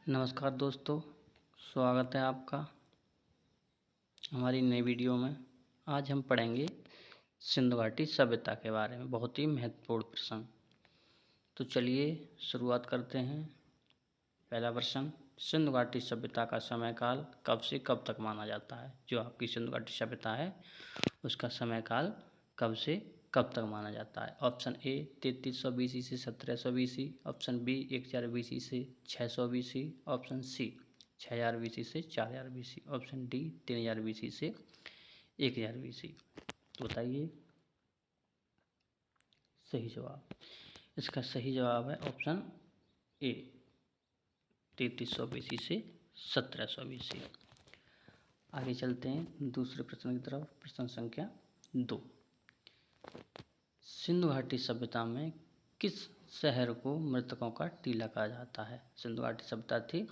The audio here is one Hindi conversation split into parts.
नमस्कार दोस्तों, स्वागत है आपका हमारी नई वीडियो में। आज हम पढ़ेंगे सिंधु घाटी सभ्यता के बारे में, बहुत ही महत्वपूर्ण प्रश्न। तो चलिए शुरुआत करते हैं। पहला प्रश्न, सिंधु घाटी सभ्यता का समय काल कब से कब तक माना जाता है? जो आपकी सिंधु घाटी सभ्यता है उसका समय काल कब से कब तक माना जाता है? ऑप्शन ए 3300 BC से 1700 BC, ऑप्शन बी 1000 BC से 600 BC, ऑप्शन सी 6000 BC से 4000 BC, ऑप्शन डी 3000 BC से 1000 BC। तो बताइए सही जवाब। इसका सही जवाब है ऑप्शन ए 3300 BC से 1700 BC। आगे चलते हैं दूसरे प्रश्न की तरफ। प्रश्न संख्या 2, सिंधु घाटी सभ्यता में किस शहर को मृतकों का टीला कहा जाता है? सिंधु घाटी सभ्यता थी,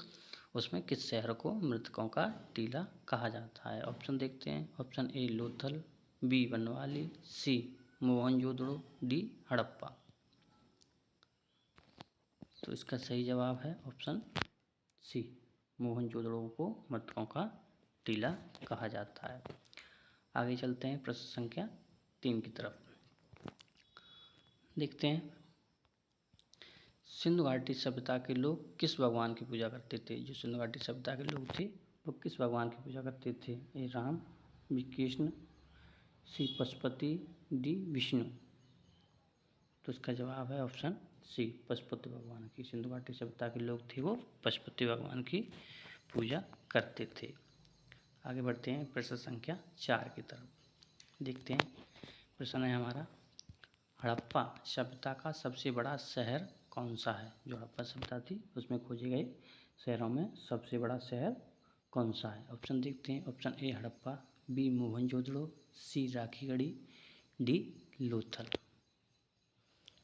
उसमें किस शहर को मृतकों का टीला कहा जाता है? ऑप्शन देखते हैं। Option A Lothal, B Banawali, C Mohenjodaro, D Harappa. तो इसका सही जवाब है ऑप्शन सी, मोहनजोदड़ो को मृतकों का टीला कहा जाता है। आगे चलते हैं प्रश्न संख्या 3 की तरफ। देखते हैं, सिंधु घाटी सभ्यता के लोग किस भगवान की पूजा करते थे? जो सिंधु घाटी सभ्यता के लोग थे वो किस भगवान की पूजा करते थे? ए राम, बी कृष्ण, सी पशुपति, डी विष्णु। तो इसका जवाब है ऑप्शन सी, पशुपति भगवान की। सिंधु घाटी सभ्यता के लोग थे वो पशुपति भगवान की पूजा करते थे। आगे बढ़ते हैं प्रश्न संख्या 4 की तरफ। देखते हैं, प्रश्न है हमारा, हड़प्पा सभ्यता का सबसे बड़ा शहर कौन सा है? जो हड़प्पा सभ्यता थी उसमें खोजे गए शहरों में सबसे बड़ा शहर कौन सा है? ऑप्शन देखते हैं। Option A Harappa, B Mohenjodaro, C Rakhigarhi, D Lothal.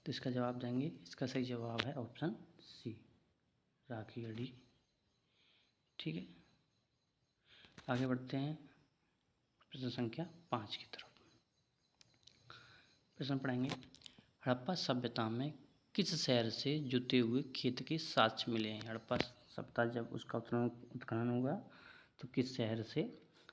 तो इसका जवाब देंगे। इसका सही जवाब है ऑप्शन सी, राखीगढ़ी। ठीक है, आगे बढ़ते हैं प्रश्न संख्या 5 की तरफ। प्रश्न पढ़ेंगे, हड़प्पा सभ्यता में किस शहर से जुते हुए खेत के साक्ष्य मिले हैं? हड़प्पा सभ्यता जब उसका उत्खनन हुआ तो किस शहर से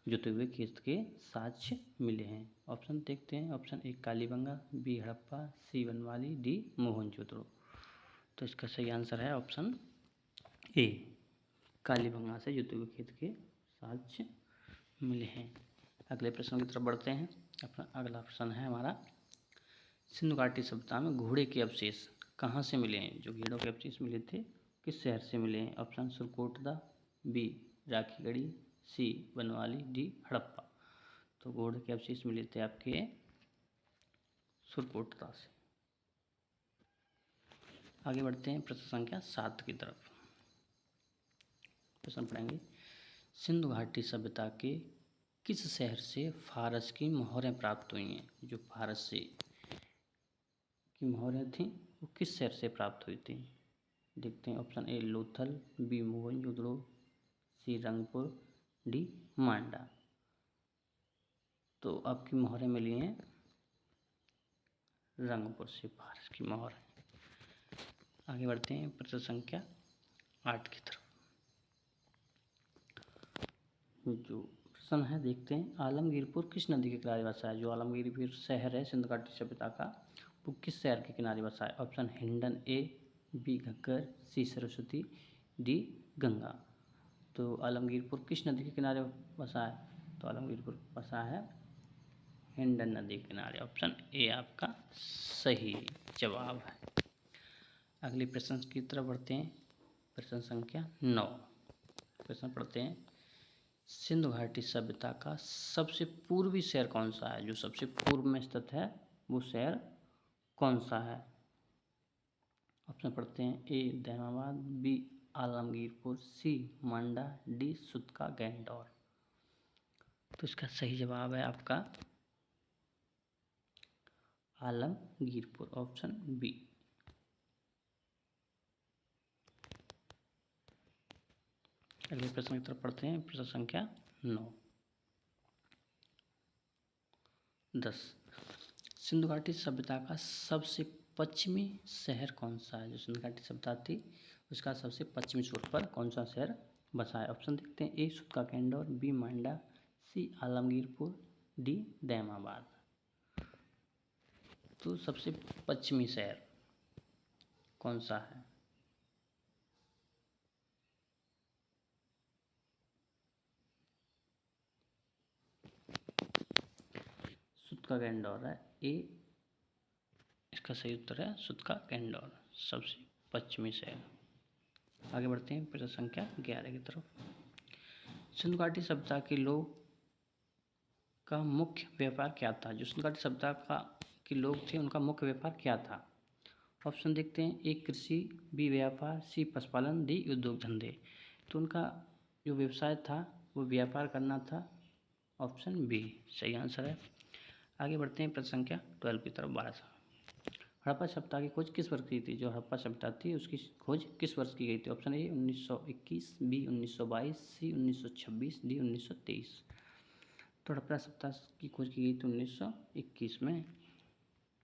जुते हुए खेत के साक्ष्य मिले हैं? ऑप्शन देखते हैं। Option A Kalibangan, B Harappa, C Banawali, D Mohenjodaro. तो इसका सही आंसर है ऑप्शन ए, कालीबंगा से जुते हुए खेत के साक्ष्य मिले हैं। अगले प्रश्न की तरफ बढ़ते हैं। अपना अगला प्रश्न है हमारा, सिंधु घाटी सभ्यता में घोड़े के अवशेष कहाँ से मिले हैं? जो घोड़ों के अवशेष मिले थे किस शहर से मिले हैं? ऑप्शन सुरकोटदा, बी राखीगढ़ी, सी बनवाली, डी हड़प्पा। तो घोड़े के अवशेष मिले थे आपके सुरकोटदा से। आगे बढ़ते हैं प्रश्न संख्या 7 की तरफ। प्रश्न पढ़ेंगे, सिंधु घाटी सभ्यता के किस शहर से फारस की मोहरें प्राप्त हुई हैं? जो फारस से की मोहरें थीं वो किस शहर से प्राप्त हुई थी? देखते हैं। Option A Lothal, B Mohenjodaro, C Rangpur, D Manda. तो आपकी मोहरें मिली हैं रंगपुर से, फारस की मोहर। आगे बढ़ते हैं प्रश्न संख्या 8 की तरफ। जो प्रश्न है देखते हैं, आलमगीरपुर किस नदी के किनारे बसा है? जो आलमगीरपुर शहर है सिंधु घाटी सभ्यता का वो किस शहर के किनारे बसा है? ऑप्शन हिंडन ए, बी घग्गर, सी सरस्वती, डी गंगा। तो आलमगीरपुर किस नदी के किनारे बसा है? तो आलमगीरपुर बसा है हिंडन नदी के किनारे। ऑप्शन ए आपका सही जवाब है। अगले प्रश्न की तरफ बढ़ते हैं। प्रश्न संख्या 9। प्रश्न पढ़ते हैं, सिंधु घाटी सभ्यता का सबसे पूर्वी शहर कौन सा है? जो सबसे पूर्व में स्थित है वो शहर कौन सा है? ऑप्शन पढ़ते हैं। ए दैमाबाद, बी आलमगीरपुर, सी मांडा, डी सुतका गैंडौर। तो इसका सही जवाब है आपका आलमगीरपुर, ऑप्शन बी। अगले प्रश्न की तरफ पढ़ते हैं। प्रश्न संख्या 9। 10, सिंधु घाटी सभ्यता का सबसे पश्चिमी शहर कौन सा है? जो सिंधु घाटी सभ्यता थी उसका सबसे पश्चिमी छोर पर कौन सा शहर बसा है? ऑप्शन देखते हैं। ए सुतका कैंडोर, बी मांडा, सी आलमगीरपुर, डी दैमाबाद। तो सबसे पश्चिमी शहर कौन सा है? सुतका कैंडोर है। ए इसका सही उत्तर है सुतका कैंडोर, सबसे पश्चिमी शहर। आगे बढ़ते हैं प्रश्न संख्या 11 की तरफ। सिंधु घाटी सभ्यता के लोग का मुख्य व्यापार क्या था? जो सिंधु घाटी सभ्यता का के लोग थे उनका मुख्य व्यापार क्या था? ऑप्शन देखते हैं। ए कृषि, बी व्यापार, सी पशुपालन, डी उद्योग धंधे। तो उनका जो व्यवसाय था वो व्यापार करना था। ऑप्शन बी सही आंसर है। आगे बढ़ते हैं प्रश्न संख्या 12 की तरफ। 12 हड़प्पा सभ्यता की खोज किस वर्ष की थी? जो हड़प्पा सभ्यता थी उसकी खोज किस वर्ष की गई थी? Option A 1921, B 1922, C 1926, D 1923। तो हड़प्पा सभ्यता की खोज की गई थी 1921 में।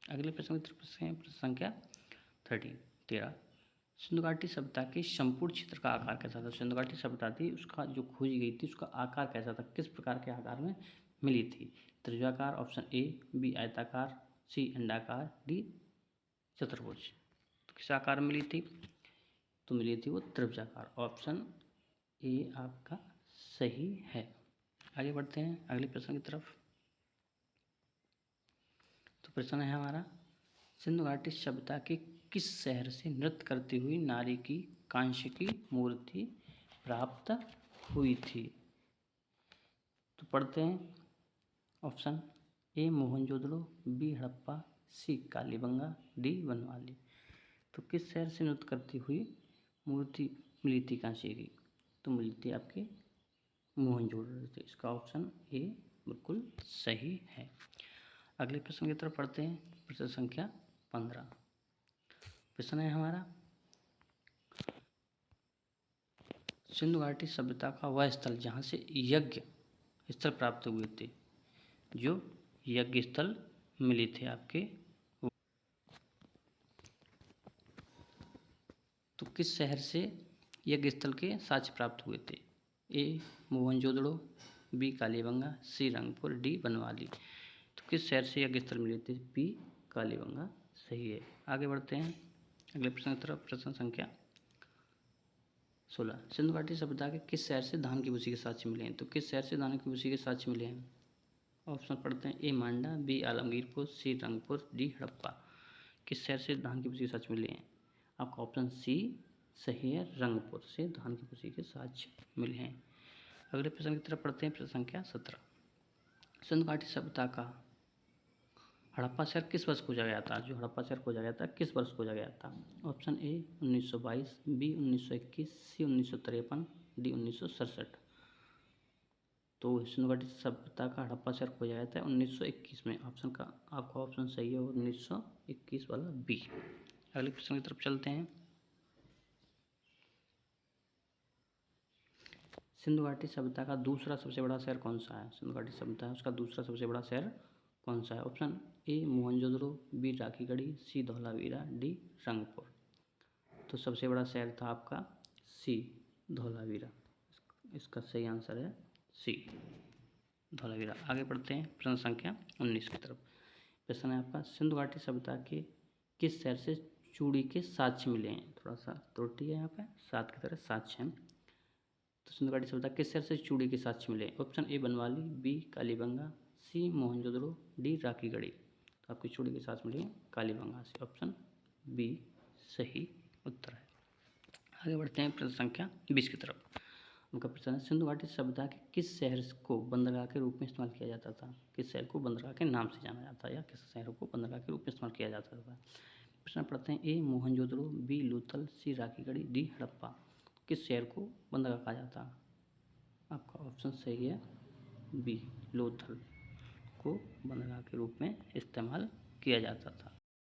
अगले प्रश्न की तरफ हैं। प्रश्न संख्या 13। सिंधु घाटी सभ्यता के संपूर्ण क्षेत्र का आकार कैसा था? सिंधु घाटी सभ्यता थी उसका जो खोजी गई थी उसका आकार कैसा था? किस प्रकार के आकार में मिली थी? त्रिज्याकार, ऑप्शन ए, बी आयताकार, सी अंडाकार, डी चतुर्भुज। तो किस आकार में मिली थी? तो मिली थी वो त्रिभुजाकार। ऑप्शन ए आपका सही है। आगे बढ़ते हैं अगले प्रश्न की तरफ। तो प्रश्न है हमारा, सिंधु घाटी सभ्यता के किस शहर से नृत्य करती हुई नारी की कांस्य की मूर्ति प्राप्त हुई थी? तो पढ़ते हैं। Option A Mohenjodaro, B Harappa, C Kalibangan, D Banawali. तो किस शहर से नृत्य करती हुई मूर्ति मिली थी कांस्य की? तो मिली थी आपके मोहनजोदड़ो से। इसका ऑप्शन ए बिल्कुल सही है। अगले प्रश्न की तरफ पढ़ते हैं। प्रश्न संख्या 15। प्रश्न है हमारा, सिंधु घाटी सभ्यता का वह स्थल जहाँ से यज्ञ स्थल प्राप्त हुए थे, जो यज्ञ स्थल मिले थे आपके, तो किस शहर से यज्ञ स्थल के साक्ष्य प्राप्त हुए थे? ए मोहनजोदड़ो, बी कालीबंगा, सी रंगपुर, डी बनवाली। तो किस शहर से यज्ञ स्थल मिले थे? बी कालीबंगा सही है। आगे बढ़ते हैं अगले प्रश्न की तरफ। प्रश्न संख्या 16। सिंधु घाटी सभ्यता के किस शहर से धान की भूसी के साक्ष्य मिले हैं? तो किस शहर से धान की भूसी के साक्ष्य मिले हैं? ऑप्शन पढ़ते हैं। ए मांडा, बी आलमगीरपुर, सी रंगपुर, डी हड़प्पा। किस शहर से धान की भूसी के साक्ष्य मिले हैं? आपका ऑप्शन सी सही है, रंगपुर से धान की भूसी के साक्ष्य मिले हैं। अगले प्रश्न की तरफ पढ़ते हैं। प्रश्न संख्या 17। सिंधु घाटी सभ्यता का हड़प्पा शहर किस वर्ष खोजा गया था? जो हड़प्पा शहर खोजा गया था किस वर्ष खोजा गया था? Option A 1922, B 1921, C 1953, D 1967। तो सिंधु घाटी सभ्यता का हड़प्पा शहर खोजा गया था 1921 में। ऑप्शन का आपका ऑप्शन सही है 1921 वाला बी। अगले प्रश्न की तरफ चलते हैं। सिंधु घाटी सभ्यता का दूसरा सबसे बड़ा शहर कौन सा है? सिंधु घाटी सभ्यता है उसका दूसरा सबसे बड़ा शहर कौन सा है? Option A Mohenjodaro, B Rakhigarhi, C Dholavira, D Rangpur. तो सबसे बड़ा शहर था आपका सी धौलावीरा। इसका सही आंसर है सी धौलावीरा। आगे बढ़ते हैं प्रश्न संख्या 19 की तरफ। प्रश्न है आपका, सिंधु घाटी सभ्यता के किस शहर से चूड़ी के साक्ष्य मिले हैं? थोड़ा सा त्रुटि है यहाँ पे, 7 की तरह साक्ष्य हैं। तो सिंधु घाटी सभ्यता किस शहर से चूड़ी के साक्ष्य मिले? Option A Banawali, B Kalibangan, C Mohenjodaro, D Rakhigarhi. तो आपकी चूड़ी के साक्ष्य मिले कालीबंगा से। ऑप्शन बी सही उत्तर है। आगे बढ़ते हैं प्रश्न संख्या 20 की तरफ। उनका प्रश्न है, सिंधु घाटी सभ्यता के किस शहर को बंदरगाह के रूप में इस्तेमाल किया जाता था? किस शहर को बंदरगाह के नाम से जाना जाता है या किस शहर को बंदरगाह के रूप में इस्तेमाल किया जाता था? प्रश्न पढ़ते हैं। ए मोहनजोदड़ो, बी लोथल, सी राखीगढ़ी, डी हड़प्पा। किस शहर को बंदरगाह कहा जाता? आपका ऑप्शन सही है बी लोथल को बंदरगाह के रूप में इस्तेमाल किया जाता था।